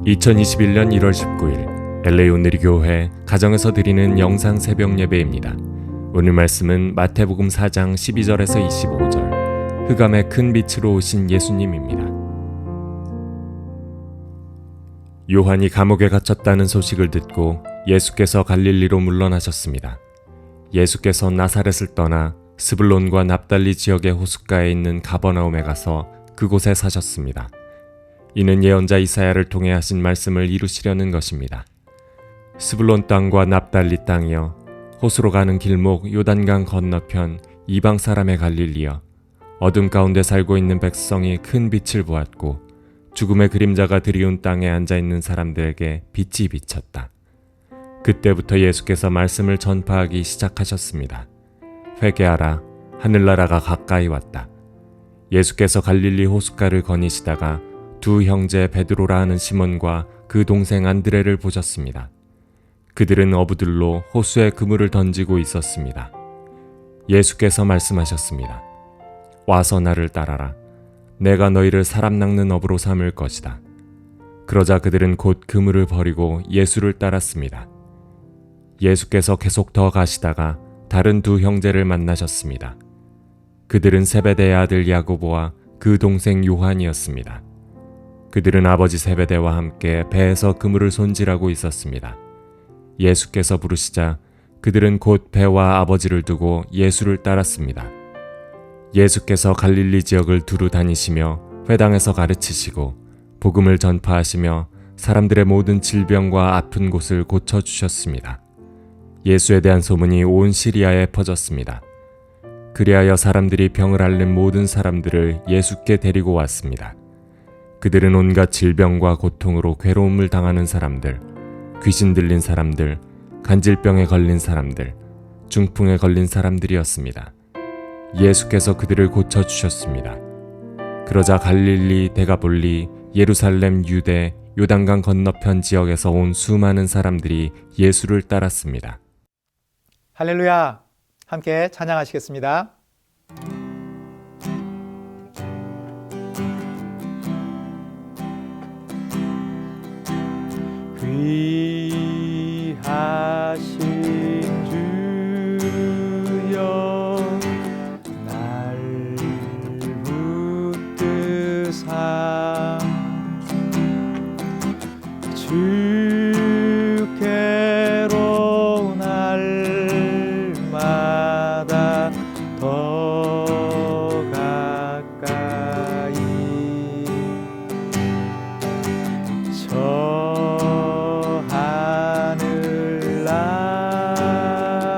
2021년 1월 19일 LA 온누리 교회 가정에서 드리는 영상 새벽 예배입니다. 오늘 말씀은 마태복음 4장 12절에서 25절 흑암의 큰 빛으로 오신 예수님입니다. 요한이 감옥에 갇혔다는 소식을 듣고 예수께서 갈릴리로 물러나셨습니다. 예수께서 나사렛을 떠나 스불론과 납달리 지역의 호숫가에 있는 가버나움에 가서 그곳에 사셨습니다. 이는 예언자 이사야를 통해 하신 말씀을 이루시려는 것입니다. 스불론 땅과 납달리 땅이여, 호수로 가는 길목 요단강 건너편 이방 사람의 갈릴리여, 어둠 가운데 살고 있는 백성이 큰 빛을 보았고 죽음의 그림자가 드리운 땅에 앉아있는 사람들에게 빛이 비쳤다. 그때부터 예수께서 말씀을 전파하기 시작하셨습니다. 회개하라, 하늘나라가 가까이 왔다. 예수께서 갈릴리 호숫가를 거니시다가 두 형제 베드로라 하는 시몬과 그 동생 안드레를 보셨습니다. 그들은 어부들로 호수에 그물을 던지고 있었습니다. 예수께서 말씀하셨습니다. 와서 나를 따라라. 내가 너희를 사람 낚는 어부로 삼을 것이다. 그러자 그들은 곧 그물을 버리고 예수를 따랐습니다. 예수께서 계속 더 가시다가 다른 두 형제를 만나셨습니다. 그들은 세베대의 아들 야고보와 그 동생 요한이었습니다. 그들은 아버지 세베대와 함께 배에서 그물을 손질하고 있었습니다. 예수께서 부르시자 그들은 곧 배와 아버지를 두고 예수를 따랐습니다. 예수께서 갈릴리 지역을 두루 다니시며 회당에서 가르치시고 복음을 전파하시며 사람들의 모든 질병과 아픈 곳을 고쳐주셨습니다. 예수에 대한 소문이 온 시리아에 퍼졌습니다. 그리하여 사람들이 병을 앓는 모든 사람들을 예수께 데리고 왔습니다. 그들은 온갖 질병과 고통으로 괴로움을 당하는 사람들, 귀신 들린 사람들, 간질병에 걸린 사람들, 중풍에 걸린 사람들이었습니다. 예수께서 그들을 고쳐주셨습니다. 그러자 갈릴리, 데가볼리, 예루살렘, 유대, 요단강 건너편 지역에서 온 수많은 사람들이 예수를 따랐습니다. 할렐루야! 함께 찬양하시겠습니다. 귀하신 주여 날 붙드사 주께로 날마다 더 가까이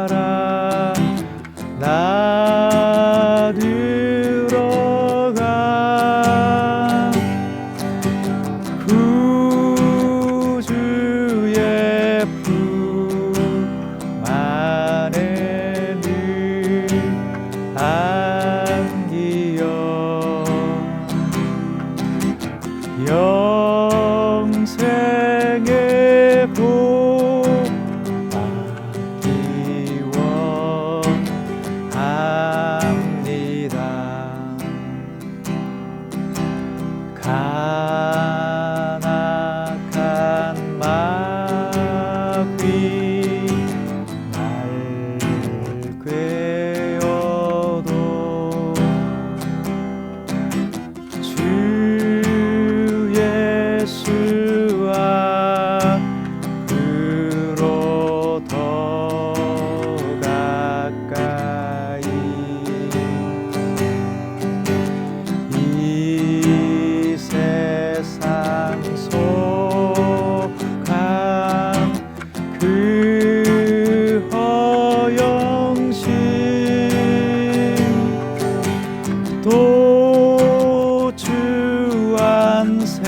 하늘나라 나 들어가 구주의 품 안에 늘 안기어 영생의 복 받기 원합니다. 간악한 마귀 날 꿰어도 주 예수 앞으로 더 가까이 이 세상 속한 그 허영심 도주 안생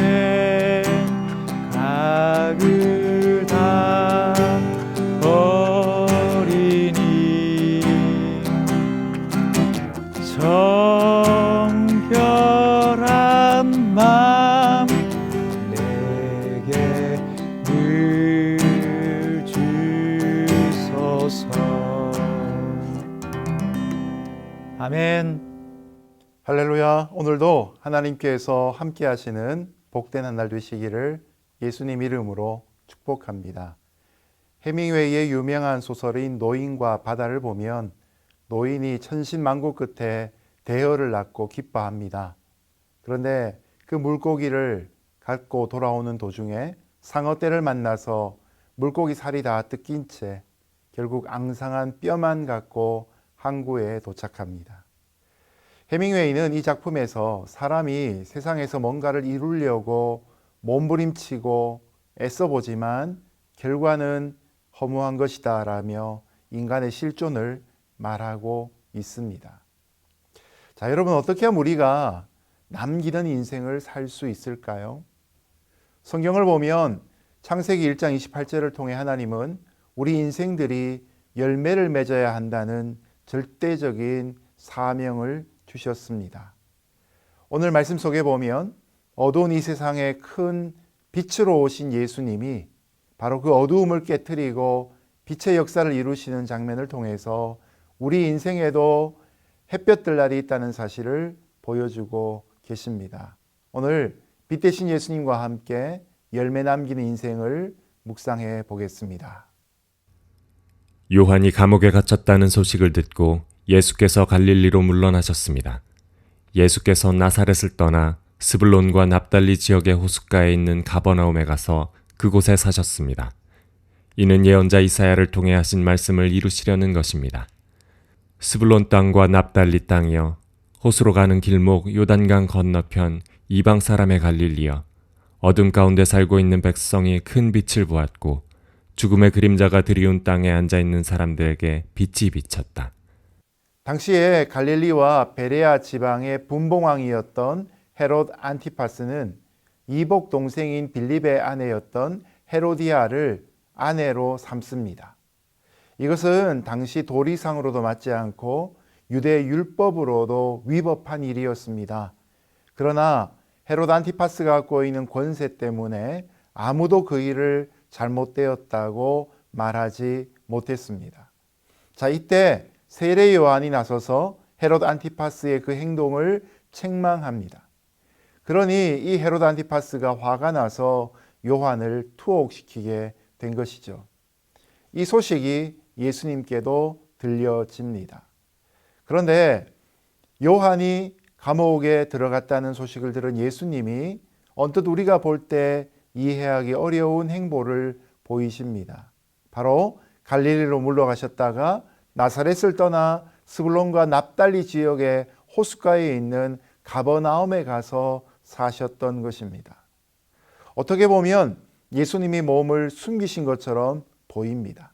각을 다 버리니 정결한 맘 내게 늘 주소서. 아멘. 할렐루야. 오늘도 하나님께서 함께 하시는 복된 한 날 되시기를 예수님 이름으로 축복합니다. 해밍웨이의 유명한 소설인 노인과 바다를 보면 노인이 천신만고 끝에 대어를 낳고 기뻐합니다. 그런데 그 물고기를 갖고 돌아오는 도중에 상어떼를 만나서 물고기 살이 다 뜯긴 채 결국 앙상한 뼈만 갖고 항구에 도착합니다. 해밍웨이는 이 작품에서 사람이 세상에서 뭔가를 이루려고 몸부림치고 애써보지만 결과는 허무한 것이다 라며 인간의 실존을 말하고 있습니다. 자, 여러분, 어떻게 하면 우리가 남기는 인생을 살 수 있을까요? 성경을 보면 창세기 1장 28절을 통해 하나님은 우리 인생들이 열매를 맺어야 한다는 절대적인 사명을 주셨습니다. 오늘 말씀 속에 보면 어두운 이 세상에 큰 빛으로 오신 예수님이 바로 그 어두움을 깨트리고 빛의 역사를 이루시는 장면을 통해서 우리 인생에도 햇볕들 날이 있다는 사실을 보여주고 계십니다. 오늘 빛 대신 예수님과 함께 열매 남기는 인생을 묵상해 보겠습니다. 요한이 감옥에 갇혔다는 소식을 듣고 예수께서 갈릴리로 물러나셨습니다. 예수께서 나사렛을 떠나 스불론과 납달리 지역의 호숫가에 있는 가버나움에 가서 그곳에 사셨습니다. 이는 예언자 이사야를 통해 하신 말씀을 이루시려는 것입니다. 스불론 땅과 납달리 땅이여, 호수로 가는 길목 요단강 건너편 이방 사람의 갈릴리여, 어둠 가운데 살고 있는 백성이 큰 빛을 보았고 죽음의 그림자가 드리운 땅에 앉아있는 사람들에게 빛이 비쳤다. 당시에 갈릴리와 베레아 지방의 분봉왕이었던 헤롯 안티파스는 이복 동생인 빌립의 아내였던 헤로디아를 아내로 삼습니다. 이것은 당시 도리상으로도 맞지 않고 유대 율법으로도 위법한 일이었습니다. 그러나 헤롯 안티파스가 갖고 있는 권세 때문에 아무도 그 일을 잘못되었다고 말하지 못했습니다. 자, 이때 세례 요한이 나서서 헤롯 안티파스의 그 행동을 책망합니다. 그러니 이 헤롯 안티파스가 화가 나서 요한을 투옥시키게 된 것이죠. 이 소식이 예수님께도 들려집니다. 그런데 요한이 감옥에 들어갔다는 소식을 들은 예수님이 언뜻 우리가 볼 때 이해하기 어려운 행보를 보이십니다. 바로 갈릴리로 물러가셨다가 나사렛을 떠나 스불론과 납달리 지역의 호숫가에 있는 가버나움에 가서 사셨던 것입니다. 어떻게 보면 예수님이 몸을 숨기신 것처럼 보입니다.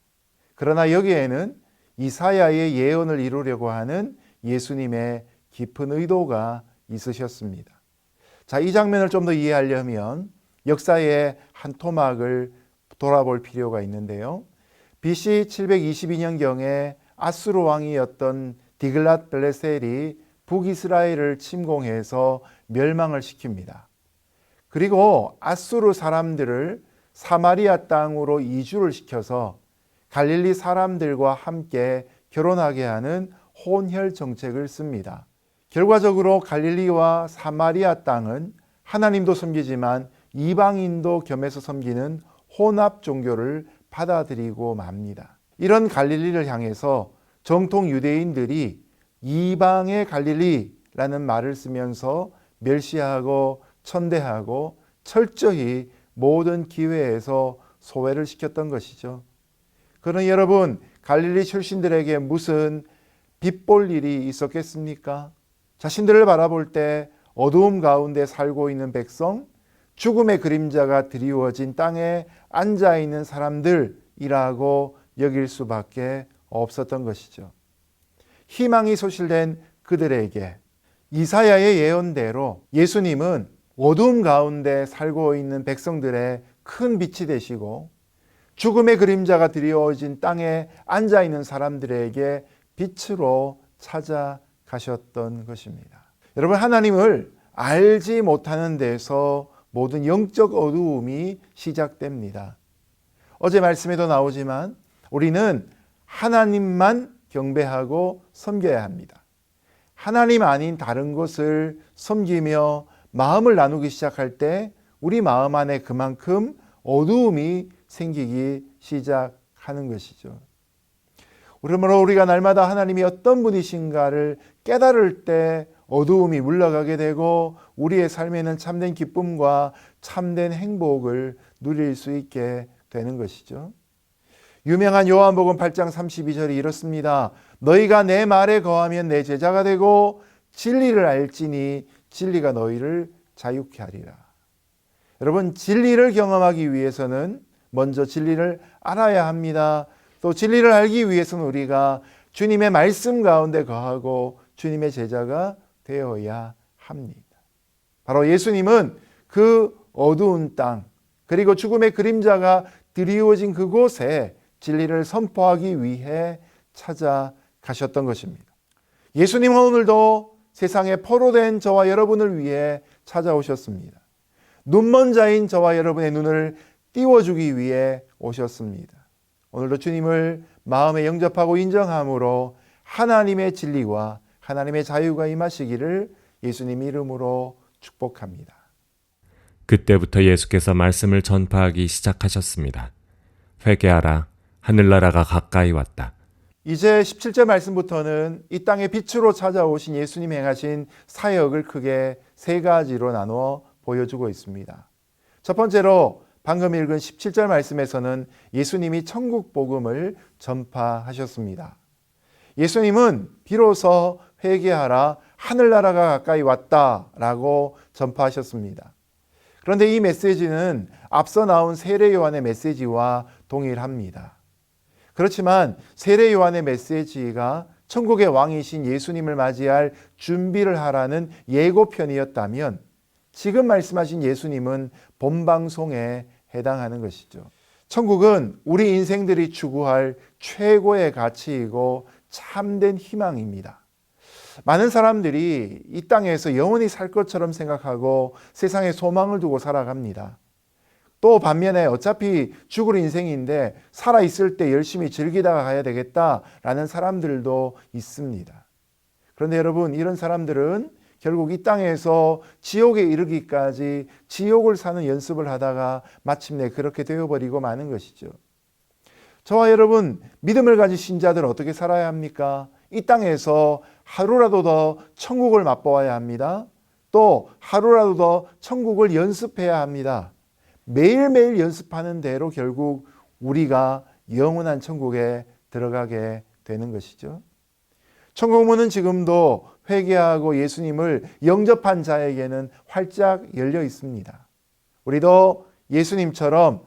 그러나 여기에는 이사야의 예언을 이루려고 하는 예수님의 깊은 의도가 있으셨습니다. 자, 이 장면을 좀 더 이해하려면 역사의 한 토막을 돌아볼 필요가 있는데요. BC 722년경에 아수르 왕이었던 디글랏 블레셀이 북이스라엘을 침공해서 멸망을 시킵니다. 그리고 아수르 사람들을 사마리아 땅으로 이주를 시켜서 갈릴리 사람들과 함께 결혼하게 하는 혼혈 정책을 씁니다. 결과적으로 갈릴리와 사마리아 땅은 하나님도 섬기지만 이방인도 겸해서 섬기는 혼합 종교를 받아들이고 맙니다. 이런 갈릴리를 향해서 정통 유대인들이 이방의 갈릴리라는 말을 쓰면서 멸시하고 천대하고 철저히 모든 기회에서 소외를 시켰던 것이죠. 그러나 여러분, 갈릴리 출신들에게 무슨 빚볼 일이 있었겠습니까? 자신들을 바라볼 때 어두움 가운데 살고 있는 백성, 죽음의 그림자가 드리워진 땅에 앉아있는 사람들이라고 여길 수밖에 없었던 것이죠. 희망이 소실된 그들에게 이사야의 예언대로 예수님은 어두움 가운데 살고 있는 백성들의 큰 빛이 되시고 죽음의 그림자가 드리워진 땅에 앉아있는 사람들에게 빛으로 찾아가셨던 것입니다. 여러분, 하나님을 알지 못하는 데서 모든 영적 어두움이 시작됩니다. 어제 말씀에도 나오지만 우리는 하나님만 경배하고 섬겨야 합니다. 하나님 아닌 다른 것을 섬기며 마음을 나누기 시작할 때 우리 마음 안에 그만큼 어두움이 생기기 시작하는 것이죠. 그러므로 우리가 날마다 하나님이 어떤 분이신가를 깨달을 때 어두움이 물러가게 되고 우리의 삶에는 참된 기쁨과 참된 행복을 누릴 수 있게 되는 것이죠. 유명한 요한복음 8장 32절이 이렇습니다. 너희가 내 말에 거하면 내 제자가 되고 진리를 알지니 진리가 너희를 자유케 하리라. 여러분, 진리를 경험하기 위해서는 먼저 진리를 알아야 합니다. 또 진리를 알기 위해서는 우리가 주님의 말씀 가운데 거하고 주님의 제자가 되어야 합니다. 바로 예수님은 그 어두운 땅, 그리고 죽음의 그림자가 드리워진 그곳에 진리를 선포하기 위해 찾아가셨던 것입니다. 예수님은 오늘도 세상에 포로된 저와 여러분을 위해 찾아오셨습니다. 눈먼 자인 저와 여러분의 눈을 띄워주기 위해 오셨습니다. 오늘도 주님을 마음에 영접하고 인정함으로 하나님의 진리와 하나님의 자유가 임하시기를 예수님 이름으로 축복합니다. 그때부터 예수께서 말씀을 전파하기 시작하셨습니다. 회개하라, 하늘나라가 가까이 왔다. 이제 17절 말씀부터는 이 땅의 빛으로 찾아오신 예수님이 행하신 사역을 크게 세 가지로 나누어 보여주고 있습니다. 첫 번째로 방금 읽은 17절 말씀에서는 예수님이 천국 복음을 전파하셨습니다. 예수님은 비로소 회개하라, 하늘나라가 가까이 왔다라고 전파하셨습니다. 그런데 이 메시지는 앞서 나온 세례 요한의 메시지와 동일합니다. 그렇지만 세례 요한의 메시지가 천국의 왕이신 예수님을 맞이할 준비를 하라는 예고편이었다면 지금 말씀하신 예수님은 본방송에 해당하는 것이죠. 천국은 우리 인생들이 추구할 최고의 가치이고 참된 희망입니다. 많은 사람들이 이 땅에서 영원히 살 것처럼 생각하고 세상에 소망을 두고 살아갑니다. 또 반면에 어차피 죽을 인생인데 살아있을 때 열심히 즐기다가 가야 되겠다라는 사람들도 있습니다. 그런데 여러분, 이런 사람들은 결국 이 땅에서 지옥에 이르기까지 지옥을 사는 연습을 하다가 마침내 그렇게 되어버리고 마는 것이죠. 저와 여러분, 믿음을 가진 신자들은 어떻게 살아야 합니까? 이 땅에서 하루라도 더 천국을 맛보아야 합니다. 또 하루라도 더 천국을 연습해야 합니다. 매일매일 연습하는 대로 결국 우리가 영원한 천국에 들어가게 되는 것이죠. 천국문은 지금도 회개하고 예수님을 영접한 자에게는 활짝 열려 있습니다. 우리도 예수님처럼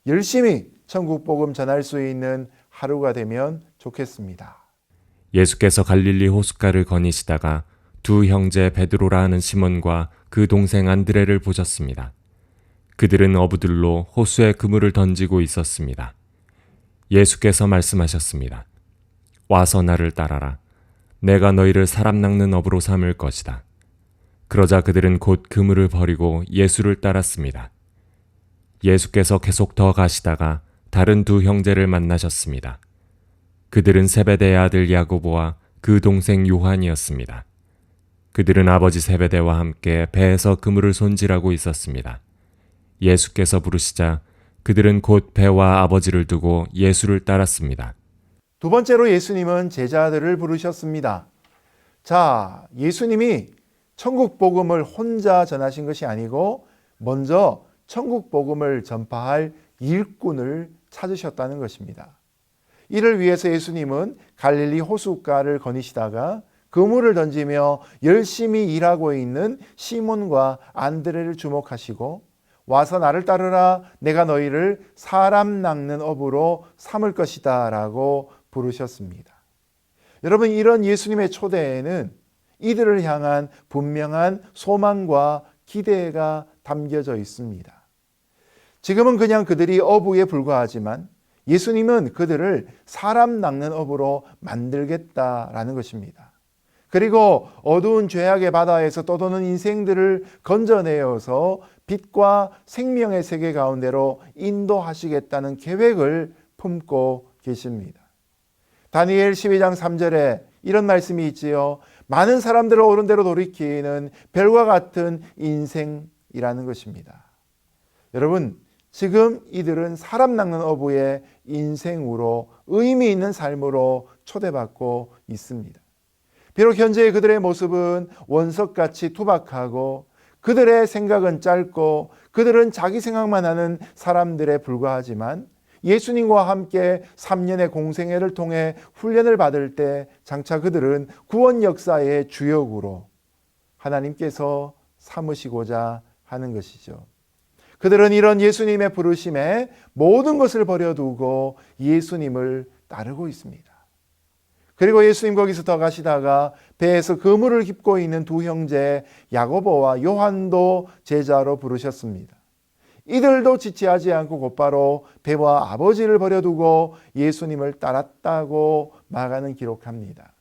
열심히 천국 복음 전할 수 있는 하루가 되면 좋겠습니다. 예수께서 갈릴리 호숫가를 거니시다가 두 형제 베드로라 하는 시몬과 그 동생 안드레를 보셨습니다. 그들은 어부들로 호수에 그물을 던지고 있었습니다. 예수께서 말씀하셨습니다. 와서 나를 따라라. 내가 너희를 사람 낚는 어부로 삼을 것이다. 그러자 그들은 곧 그물을 버리고 예수를 따랐습니다. 예수께서 계속 더 가시다가 다른 두 형제를 만나셨습니다. 그들은 세베대의 아들 야고보와 그 동생 요한이었습니다. 그들은 아버지 세베대와 함께 배에서 그물을 손질하고 있었습니다. 예수께서 부르시자 그들은 곧 배와 아버지를 두고 예수를 따랐습니다. 두 번째로 예수님은 제자들을 부르셨습니다. 자, 예수님이 천국 복음을 혼자 전하신 것이 아니고 먼저 천국 복음을 전파할 일꾼을 찾으셨다는 것입니다. 이를 위해서 예수님은 갈릴리 호숫가를 거니시다가 그물을 던지며 열심히 일하고 있는 시몬과 안드레를 주목하시고 와서 나를 따르라, 내가 너희를 사람 낚는 어부로 삼을 것이다 라고 부르셨습니다. 여러분, 이런 예수님의 초대에는 이들을 향한 분명한 소망과 기대가 담겨져 있습니다. 지금은 그냥 그들이 어부에 불과하지만 예수님은 그들을 사람 낚는 어부로 만들겠다라는 것입니다. 그리고 어두운 죄악의 바다에서 떠도는 인생들을 건져내어서 빛과 생명의 세계 가운데로 인도하시겠다는 계획을 품고 계십니다. 다니엘 12장 3절에 이런 말씀이 있지요. 많은 사람들을 옳은 대로 돌이키는 별과 같은 인생이라는 것입니다. 여러분, 지금 이들은 사람 낚는 어부의 인생으로 의미 있는 삶으로 초대받고 있습니다. 비록 현재의 그들의 모습은 원석같이 투박하고 그들의 생각은 짧고 그들은 자기 생각만 하는 사람들에 불과하지만 예수님과 함께 3년의 공생애를 통해 훈련을 받을 때 장차 그들은 구원 역사의 주역으로 하나님께서 삼으시고자 하는 것이죠. 그들은 이런 예수님의 부르심에 모든 것을 버려두고 예수님을 따르고 있습니다. 그리고 예수님 거기서 더 가시다가 배에서 그물을 깁고 있는 두 형제 야고보와 요한도 제자로 부르셨습니다. 이들도 지체하지 않고 곧바로 배와 아버지를 버려두고 예수님을 따랐다고 마가는 기록합니다.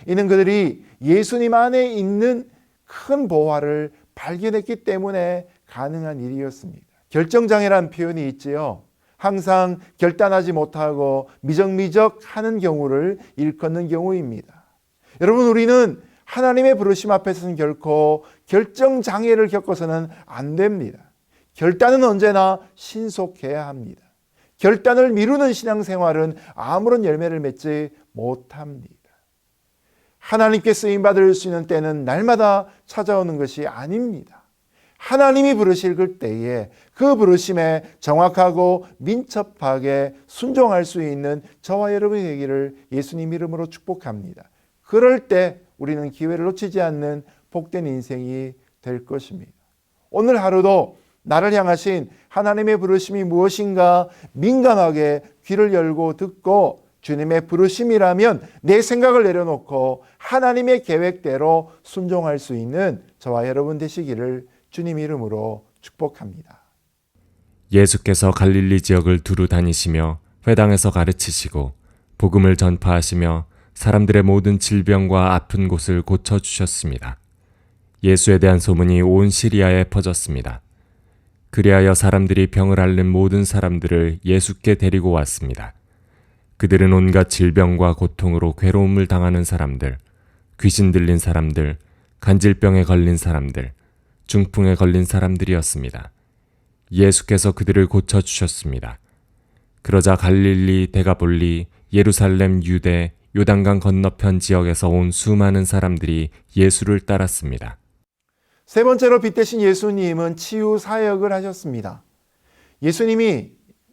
이는 그들이 예수님 안에 있는 큰 보화를 발견했기 때문에 가능한 일이었습니다. 결정장애란 표현이 있지요. 항상 결단하지 못하고 미적미적 하는 경우를 일컫는 경우입니다. 여러분, 우리는 하나님의 부르심 앞에서는 결코 결정장애를 겪어서는 안 됩니다. 결단은 언제나 신속해야 합니다. 결단을 미루는 신앙생활은 아무런 열매를 맺지 못합니다. 하나님께 쓰임받을 수 있는 때는 날마다 찾아오는 것이 아닙니다. 하나님이 부르실 그 때에 그 부르심에 정확하고 민첩하게 순종할 수 있는 저와 여러분이 되기를 예수님 이름으로 축복합니다. 그럴 때 우리는 기회를 놓치지 않는 복된 인생이 될 것입니다. 오늘 하루도 나를 향하신 하나님의 부르심이 무엇인가 민감하게 귀를 열고 듣고 주님의 부르심이라면 내 생각을 내려놓고 하나님의 계획대로 순종할 수 있는 저와 여러분 되시기를 주님 이름으로 축복합니다. 예수께서 갈릴리 지역을 두루 다니시며 회당에서 가르치시고 복음을 전파하시며 사람들의 모든 질병과 아픈 곳을 고쳐주셨습니다. 예수에 대한 소문이 온 시리아에 퍼졌습니다. 그리하여 사람들이 병을 앓는 모든 사람들을 예수께 데리고 왔습니다. 그들은 온갖 질병과 고통으로 괴로움을 당하는 사람들, 귀신 들린 사람들, 간질병에 걸린 사람들, 중풍에 걸린 사람들이었습니다. 예수께서 그들을 고쳐주셨습니다. 그러자 갈릴리, 데가볼리, 예루살렘, 유대, 요단강 건너편 지역에서 온 수많은 사람들이 예수를 따랐습니다. 세 번째로 빛되신 예수님은 치유 사역을 하셨습니다. 예수님이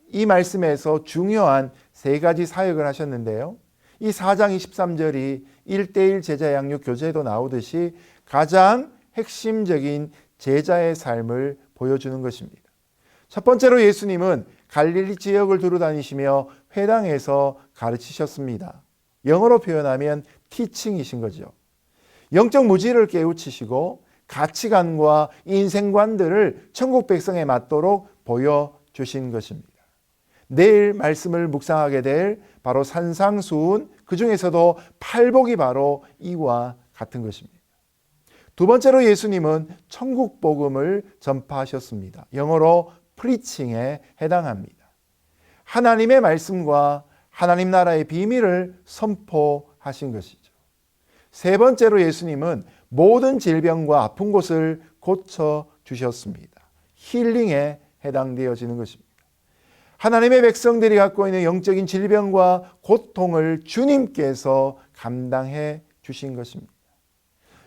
이 말씀에서 중요한 세 가지 사역을 하셨는데요. 이 4장 23절이 1:1 제자 양육 교재에도 나오듯이 가장 핵심적인 제자의 삶을 보여주는 것입니다. 첫 번째로 예수님은 갈릴리 지역을 두루 다니시며 회당에서 가르치셨습니다. 영어로 표현하면 티칭이신 거죠. 영적 무지를 깨우치시고 가치관과 인생관들을 천국 백성에 맞도록 보여주신 것입니다. 내일 말씀을 묵상하게 될 바로 산상수훈, 그 중에서도 팔복이 바로 이와 같은 것입니다. 두 번째로 예수님은 천국 복음을 전파하셨습니다. 영어로 프리칭에 해당합니다. 하나님의 말씀과 하나님 나라의 비밀을 선포하신 것이죠. 세 번째로 예수님은 모든 질병과 아픈 곳을 고쳐주셨습니다. 힐링에 해당되어지는 것입니다. 하나님의 백성들이 갖고 있는 영적인 질병과 고통을 주님께서 감당해 주신 것입니다.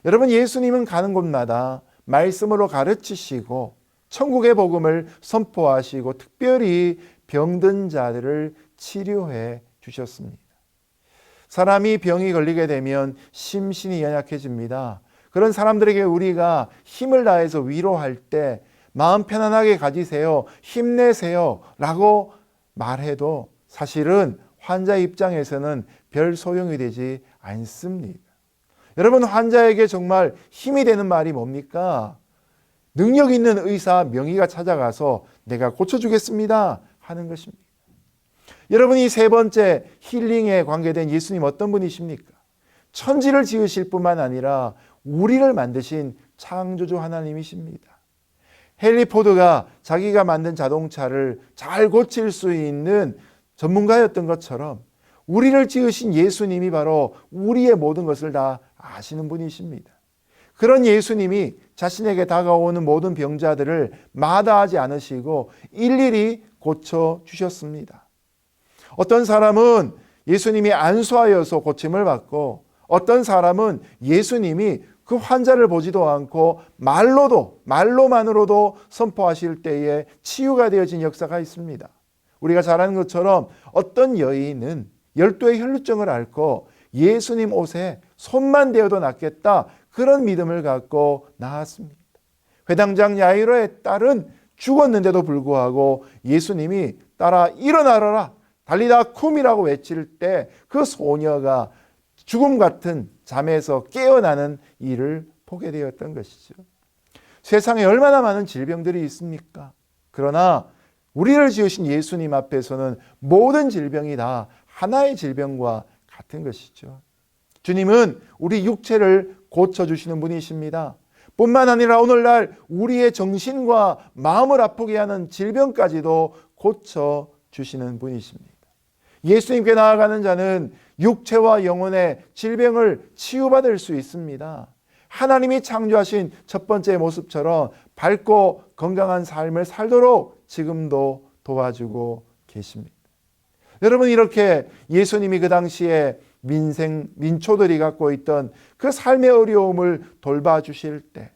여러분, 예수님은 가는 곳마다 말씀으로 가르치시고 천국의 복음을 선포하시고 특별히 병든 자들을 치료해 주셨습니다. 사람이 병이 걸리게 되면 심신이 연약해집니다. 그런 사람들에게 우리가 힘을 다해서 위로할 때 마음 편안하게 가지세요, 힘내세요 라고 말해도 사실은 환자 입장에서는 별 소용이 되지 않습니다. 여러분, 환자에게 정말 힘이 되는 말이 뭡니까? 능력 있는 의사 명의가 찾아가서 내가 고쳐주겠습니다 하는 것입니다. 여러분, 이 세 번째 힐링에 관계된 예수님 어떤 분이십니까? 천지를 지으실 뿐만 아니라 우리를 만드신 창조주 하나님이십니다. 헨리 포드가 자기가 만든 자동차를 잘 고칠 수 있는 전문가였던 것처럼 우리를 지으신 예수님이 바로 우리의 모든 것을 다 아시는 분이십니다. 그런 예수님이 자신에게 다가오는 모든 병자들을 마다하지 않으시고 일일이 고쳐주셨습니다. 어떤 사람은 예수님이 안수하여서 고침을 받고 어떤 사람은 예수님이 그 환자를 보지도 않고 말로만으로도 선포하실 때에 치유가 되어진 역사가 있습니다. 우리가 잘 아는 것처럼 어떤 여인은 12의 혈루증을 앓고 예수님 옷에 손만 대어도 낫겠다, 그런 믿음을 갖고 나았습니다. 회당장 야이로의 딸은 죽었는데도 불구하고 예수님이 따라 일어나라 달리다 쿰이라고 외칠 때 그 소녀가 죽음 같은 잠에서 깨어나는 일을 보게 되었던 것이죠. 세상에 얼마나 많은 질병들이 있습니까? 그러나 우리를 지으신 예수님 앞에서는 모든 질병이 다 하나의 질병과 같은 것이죠. 주님은 우리 육체를 고쳐주시는 분이십니다. 뿐만 아니라 오늘날 우리의 정신과 마음을 아프게 하는 질병까지도 고쳐주시는 분이십니다. 예수님께 나아가는 자는 육체와 영혼의 질병을 치유받을 수 있습니다. 하나님이 창조하신 첫 번째 모습처럼 밝고 건강한 삶을 살도록 지금도 도와주고 계십니다. 여러분, 이렇게 예수님이 그 당시에 민초들이 갖고 있던 그 삶의 어려움을 돌봐주실 때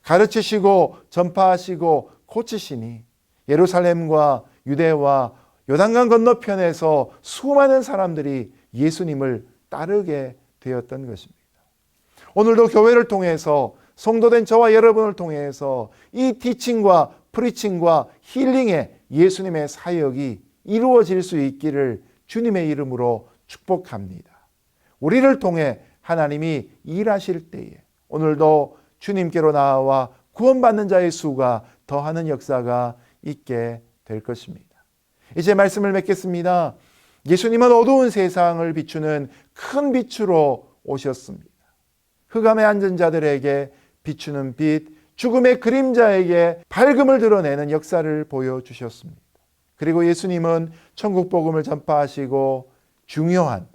가르치시고 전파하시고 고치시니 예루살렘과 유대와 요단강 건너편에서 수많은 사람들이 예수님을 따르게 되었던 것입니다. 오늘도 교회를 통해서 성도된 저와 여러분을 통해서 이 티칭과 프리칭과 힐링의 예수님의 사역이 이루어질 수 있기를 주님의 이름으로 축복합니다. 우리를 통해 하나님이 일하실 때에 오늘도 주님께로 나와 구원받는 자의 수가 더하는 역사가 있게 될 것입니다. 이제 말씀을 맺겠습니다. 예수님은 어두운 세상을 비추는 큰 빛으로 오셨습니다. 흑암에 앉은 자들에게 비추는 빛, 죽음의 그림자에게 밝음을 드러내는 역사를 보여주셨습니다. 그리고 예수님은 천국 복음을 전파하시고 중요한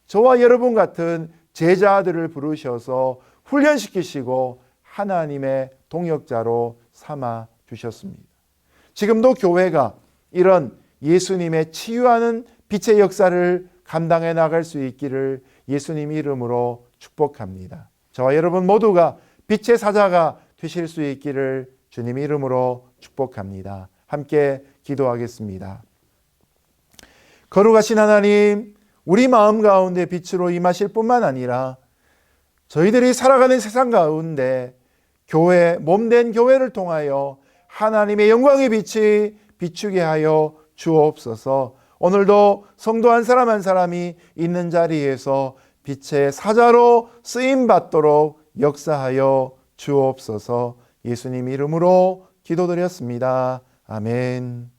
저와 여러분 같은 제자들을 부르셔서 훈련시키시고 하나님의 동역자로 삼아 주셨습니다. 지금도 교회가 이런 예수님의 치유하는 빛의 역사를 감당해 나갈 수 있기를 예수님 이름으로 축복합니다. 저와 여러분 모두가 빛의 사자가 되실 수 있기를 주님 이름으로 축복합니다. 함께 기도하겠습니다. 거룩하신 하나님, 우리 마음 가운데 빛으로 임하실 뿐만 아니라 저희들이 살아가는 세상 가운데 교회, 몸된 교회를 통하여 하나님의 영광의 빛이 비추게 하여 주옵소서. 오늘도 성도 한 사람 한 사람이 있는 자리에서 빛의 사자로 쓰임받도록 역사하여 주옵소서. 예수님 이름으로 기도드렸습니다. 아멘.